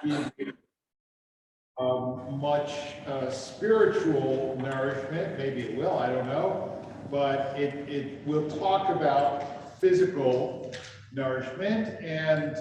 give much spiritual nourishment. Maybe it will, I don't know. But it will talk about physical nourishment. And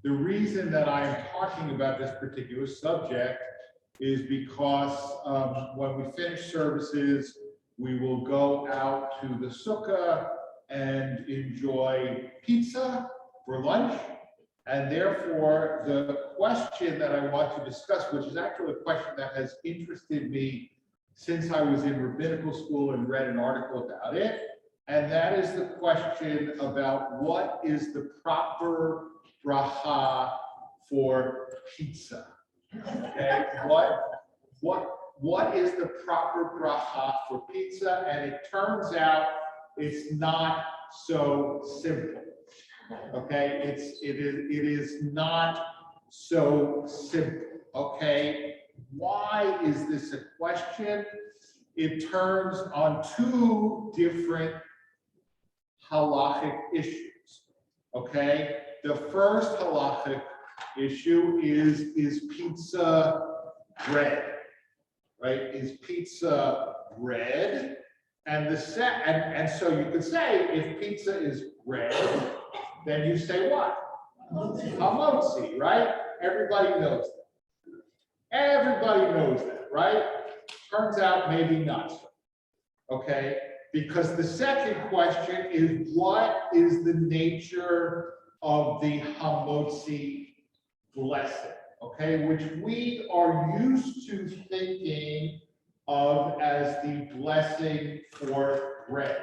the reason that I'm talking about this particular subject is because when we finish services, we will go out to the sukkah and enjoy pizza for lunch. And therefore, the question that I want to discuss, which is actually a question that has interested me since I was in rabbinical school and read an article about it, and that is the question about what is the proper bracha for pizza. Okay, what is the proper bracha for pizza? And it turns out it's not so simple. Okay, it is not so simple. Okay, why is this a question? It turns on two different halachic issues. Okay, the first halachic issue is pizza bread, right? Is pizza bread? And and so you could say if pizza is bread, then you say what? Hamotzi, right? Everybody knows that. Everybody knows that, right? Turns out maybe not so. Okay? Because the second question is what is the nature of the hamotzi blessing? Okay, which we are used to thinking of as the blessing for bread.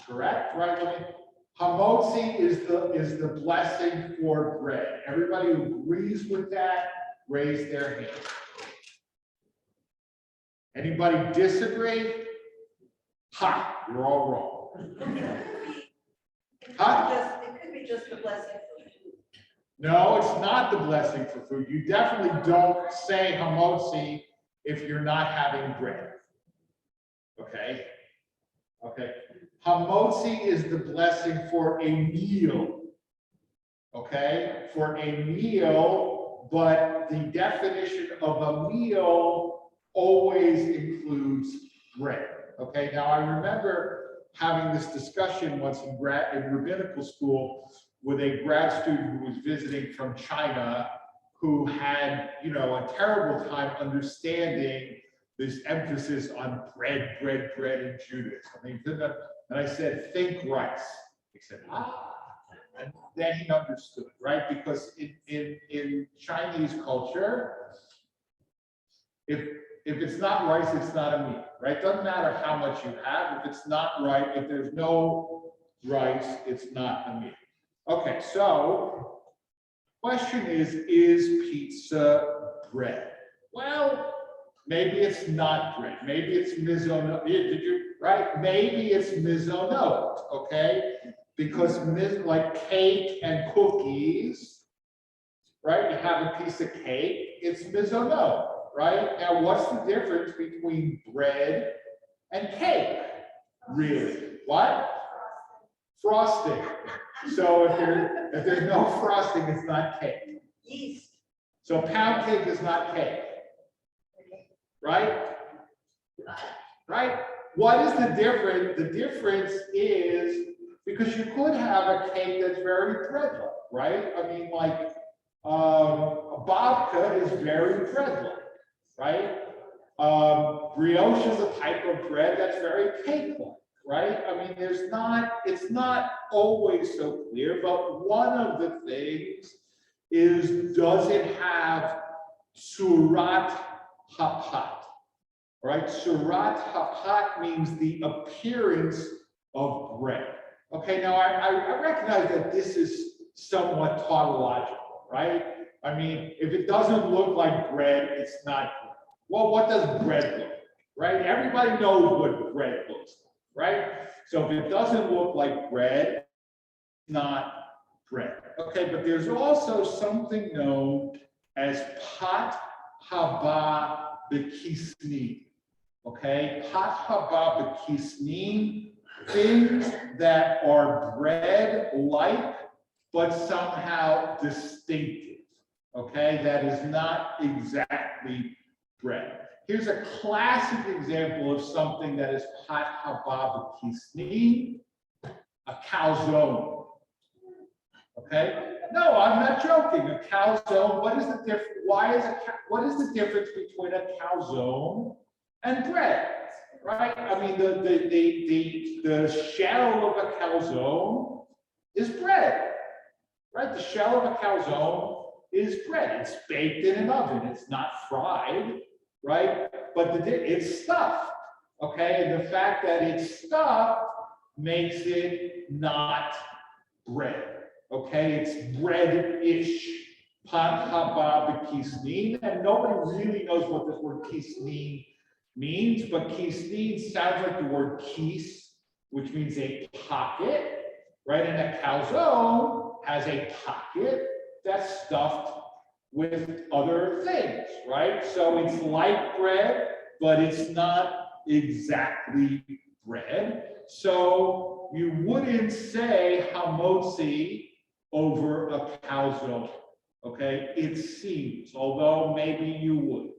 Correct? Right? I mean, hamotzi is the blessing for bread. Everybody who agrees with that, raise their hand. Anybody disagree? Ha! You're all wrong. It could be just the blessing for food. No, it's not the blessing for food. You definitely don't say hamotzi if you're not having bread. Okay? Okay. Hamotzi is the blessing for a meal. Okay? For a meal, but the definition of a meal always includes bread. Okay? Now, I remember having this discussion once in rabbinical school with a grad student who was visiting from China who had, a terrible time understanding this emphasis on bread in Judaism. And I said, think rice. He said, and then he understood, right? Because in Chinese culture, if it's not rice, it's not a meal, right? Doesn't matter how much you have. If it's not right, if there's no rice, it's not a meal. Okay, so question is pizza bread? Well, maybe it's not bread. Maybe it's mizonot. Did you, right? Maybe it's mizonot, okay? Because like cake and cookies, right? You have a piece of cake, it's mizonot, right? Now, what's the difference between bread and cake? Really? What? Frosting. So if there's no frosting, it's not cake. Yeast. So pound cake is not cake. Right? Right? What is the difference? The difference is because you could have a cake that's very bread-like, right? I mean, like a babka is very bread-like, right? Brioche is a type of bread that's very cake-like, right? I mean, it's not always so clear, but one of the things is, does it have surat hapat? Right? Surat hapat means the appearance of bread. Okay, now I recognize that this is somewhat tautological, right? I mean, if it doesn't look like bread, it's not bread. Well, what does bread look like, right? Everybody knows what bread looks like, right? So if it doesn't look like bread, it's not bread. Okay, but there's also something known as pat haba b'kisnin. Okay, pat haba b'kisnin, things that are bread-like, but somehow distinctive. Okay, that is not exactly bread. Here's a classic example of something that is pat haba b'kisni, a calzone. Okay, no, I'm not joking. A calzone. What is the difference? What is the difference between a calzone and bread? Right? I mean, the shell of a calzone is bread. Right? The shell of a calzone is bread. It's baked in an oven. It's not fried, right? But it's stuffed. Okay, and the fact that it's stuffed makes it not bread. Okay, it's bread-ish. Pat haba b'kisnin, and nobody really knows what this word kisnin means, but kisnin sounds like the word kis, which means a pocket, right? And a calzone has a pocket that's stuffed with other things, right? So it's like bread, but it's not exactly bread. So you wouldn't say hamotzi over a calzone, okay? It seems, although maybe you would,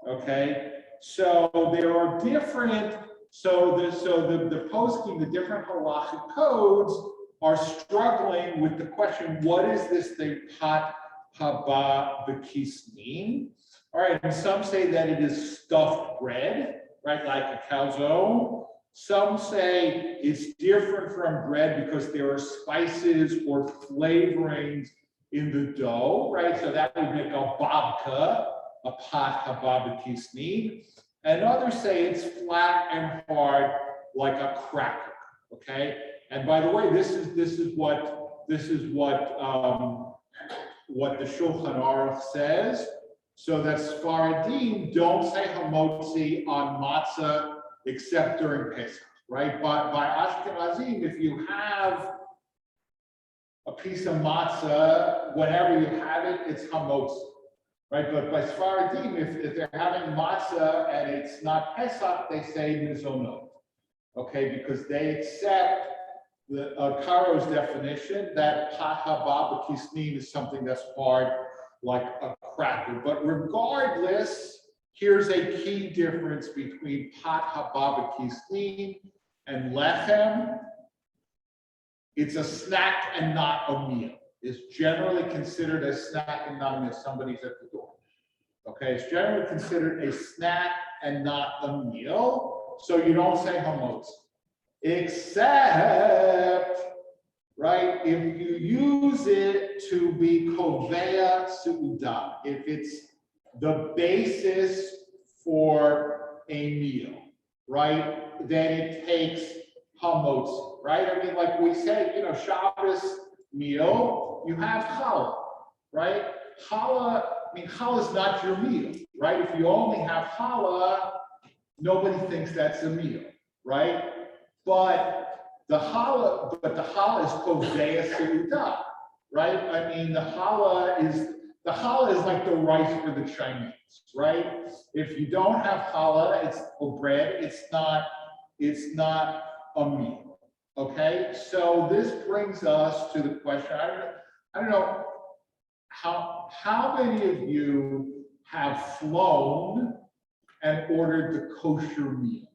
okay? So there are different, the poskim, the different halachic codes are struggling with the question, what is this thing, pat haba b'kisnin? All right, and some say that it is stuffed bread, right, like a calzone. Some say it's different from bread because there are spices or flavorings in the dough, right? So that would make a babka, a pat haba b'kisnin. And others say it's flat and hard like a cracker, okay? And by the way, this is what the Shulchan Aruch says. So that Sfaradim don't say hamotzi on matzah except during Pesach, right? But by Ashkenazim, if you have a piece of matzah, whenever you have it, it's hamotzi, right? But by Sfaradim, if they're having matzah and it's not Pesach, they say mizonot, okay? Because they accept the Karo's definition that pat haba b'kisnin is something that's hard like a cracker. But regardless, here's a key difference between pat haba b'kisnin and lechem. It's a snack and not a meal. It's generally considered a snack and not a meal. Somebody's at the door. Okay, it's generally considered a snack and not a meal. So you don't say hamotzi. Except, right, if you use it to be kovea su'udah, if it's the basis for a meal, right, then it takes hamotzi, right? I mean, like we said, you know, Shabbos meal, you have challah, right? Challah, I mean, challah is not your meal, right? If you only have challah, nobody thinks that's a meal, right? But the challah is kovea su'udah, right? I mean, the challah is like the rice for the Chinese, right? If you don't have challah, it's bread. It's not a meal. Okay, so this brings us to the question. I don't know how many of you have flown and ordered the kosher meal.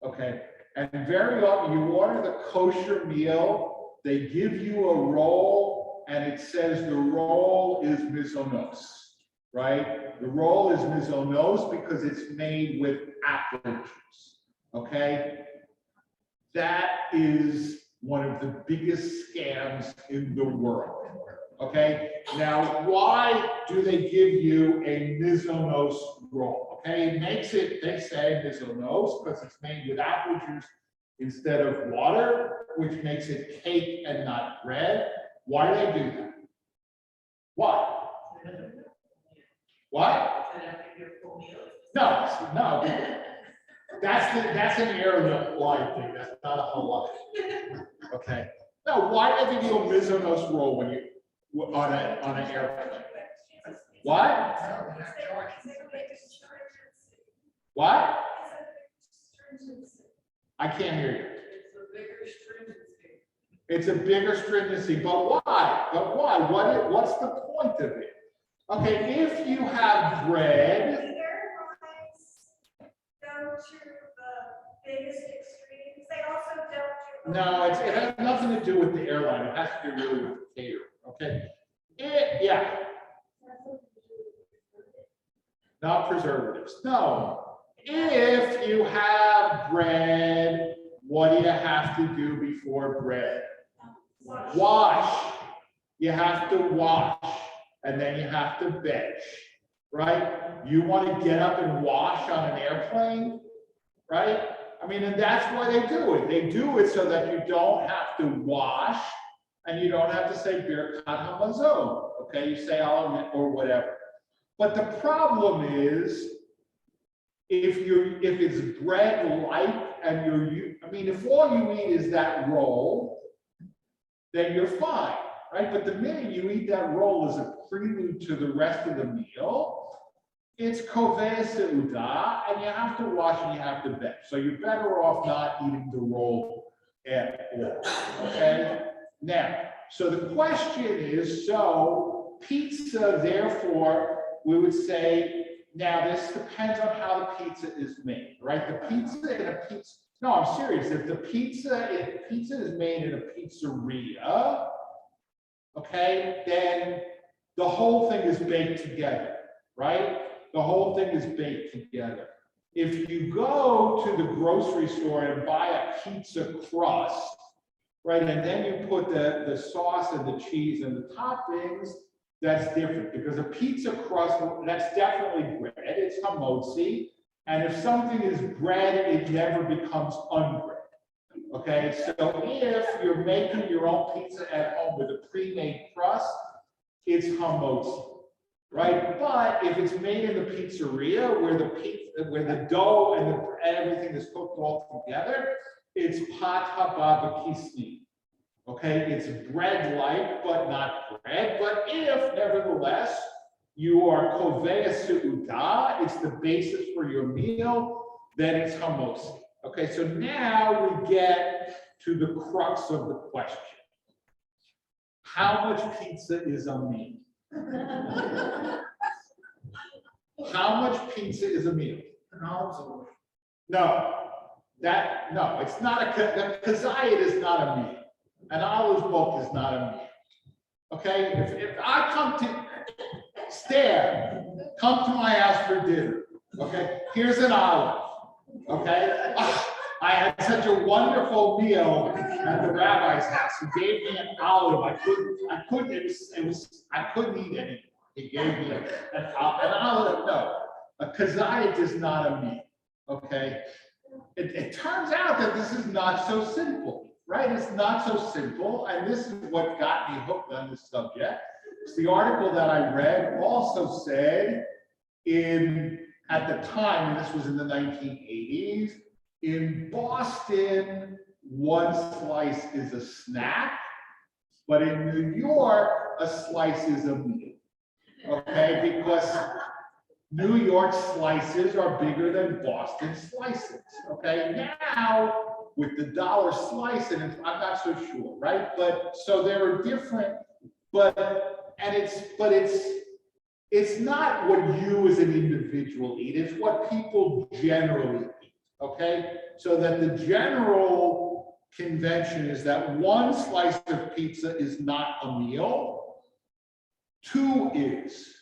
Okay. And very often you order the kosher meal, they give you a roll and it says the roll is mizonos, right? The roll is mizonos because it's made with apple juice, okay? That is one of the biggest scams in the world, okay? Now, why do they give you a mizonos roll? Okay, it makes it, they say, mizonos because it's made with apple juice instead of water, which makes it cake and not bread. Why do they do that? Why? What? No. That's an air line thing. That's not a whole lot. Okay. No, why do they give you a mizonos roll when you on an airplane? What? What? I can't hear you. It's a bigger stringency, but why? What's the point of it? Okay, if you have bread, The airlines go to the biggest extremes. They also don't do. no, it has nothing to do with the airline. It has to do really with the caterer. Okay, yeah, not preservatives. No, if you have bread, what do you have to do before bread? Wash. You have to wash, and then you have to bench, right? You want to get up and wash on an airplane, right? I mean, and that's why they do it. They do it so that you don't have to wash, and you don't have to say Birkat Hamazon, okay? You say element or whatever. But the problem is, if it's bread light and I mean, if all you eat is that roll, then you're fine, right? But the minute you eat that roll as a prelude to the rest of the meal, it's koveh seudah, and you have to wash and you have to bench. So you're better off not eating the roll at all, okay? Now, so the question is, so pizza, therefore, we would say, now this depends on how the pizza is made, right? The pizza in a pizza, no, I'm serious. If pizza is made in a pizzeria, okay, then the whole thing is baked together, right? The whole thing is baked together. If you go to the grocery store and buy a pizza crust, right, and then you put the sauce and the cheese and the toppings, that's different, because a pizza crust, that's definitely bread, it's hamotzi, and if something is bread, it never becomes unbread. Okay, so if you're making your own pizza at home with a pre-made crust, it's hamotzi, right? But if it's made in the pizzeria where the dough and everything is cooked all together, it's pat haba b'kisni. Okay, it's bread-like, but not bread. But if, nevertheless, you are koveh seudah, it's the basis for your meal, then it's hamotzi. Okay, so now we get to the crux of the question. How much pizza is a meal? How much pizza is a meal? No, it's not a kazayit is not a meal. An olive bulk is not a meal. Okay, if I come to my house for dinner. Okay, here's an olive. Okay, I had such a wonderful meal at the rabbi's house. He gave me an olive. I couldn't eat anymore. He gave me an olive. No, a kazayit is not a meal. Okay, it turns out that this is not so simple. Right, it's not so simple, and this is what got me hooked on this subject. It's the article that I read also said at the time, and this was in the 1980s, in Boston, one slice is a snack, but in New York, a slice is a meal. Okay, because New York slices are bigger than Boston slices. Okay, now with the dollar slice, and I'm not so sure, right? But so there are different, it's not what you as an individual eat, it's what people generally eat. Okay, so that the general convention is that one slice of pizza is not a meal, two is.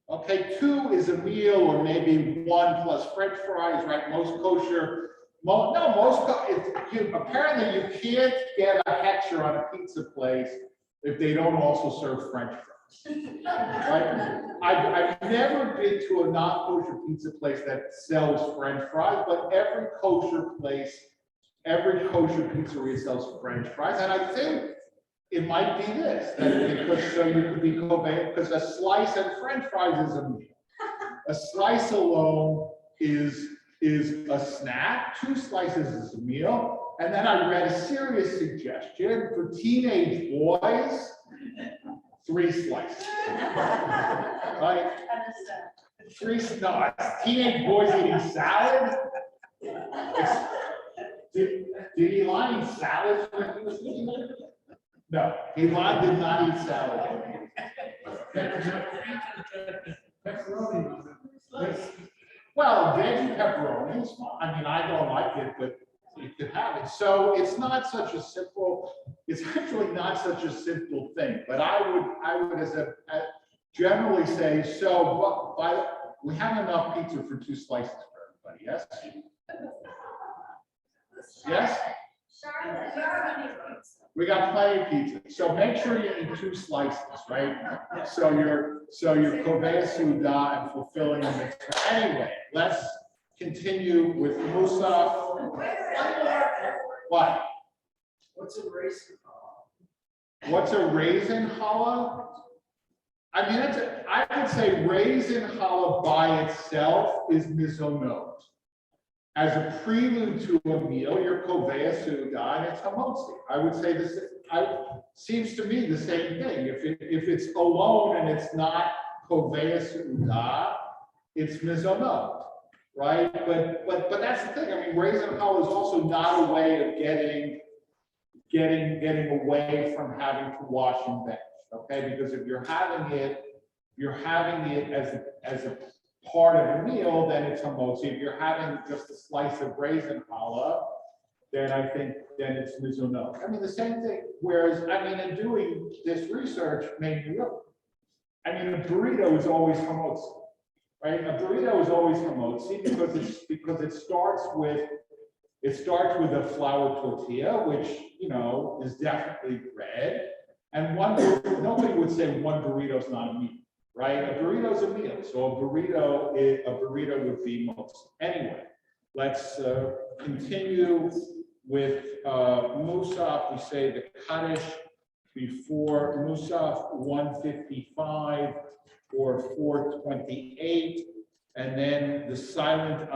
Okay, two is a meal, or maybe one plus French fries, right? Most kosher. Apparently you can't get a hechsher on a pizza place if they don't also serve French fries. Right? I've never been to a non-kosher pizza place that sells French fries, but every kosher pizzeria sells French fries, and I think it might be this, because so you could be koveh, because a slice and French fries is a meal. A slice alone is a snack, two slices is a meal, and then I read a serious suggestion for teenage boys, 3 slices. Right? Teenage boys eating salad. Did Elon eat salad when he was eating? No, Elon did not eat salad. Well, veggie pepperoni is fine. I mean, I don't like it, but you could have it. So it's not such a simple, it's actually not such a simple thing, but I would generally say, so, but we have enough pizza for 2 slices for everybody, yes? Yes? We got plenty of pizza. So make sure you eat 2 slices, right? So you're kovea suda and fulfilling the mitzvah. Anyway, let's continue with Musaf. What? What's a raisin? What's a raisin challah? I mean, I would say raisin challah by itself is mizonot. As a prelude to a meal, you're kovea suda and it's hamotzi. I would say this. Seems to me the same thing. If it's alone and it's not kovea suda, it's mizonot, right? But that's the thing. I mean, raisin challah is also not a way of getting away from having to wash and bench. Okay, because if you're having it as a part of a meal, then it's hamotzi. If you're having just a slice of raisin challah, then I think then it's mizunot. I mean, the same thing. Whereas, I mean, in doing this research made me look. I mean, a burrito is always hamotzi, right? A burrito is always hamotzi because it starts with a flour tortilla, which is definitely bread. And nobody would say one burrito is not a meal, right? A burrito is a meal, so a burrito would be motzi. Anyway, let's continue with Musaf. We say the Kaddish before Musaf 155 or 428, and then the silent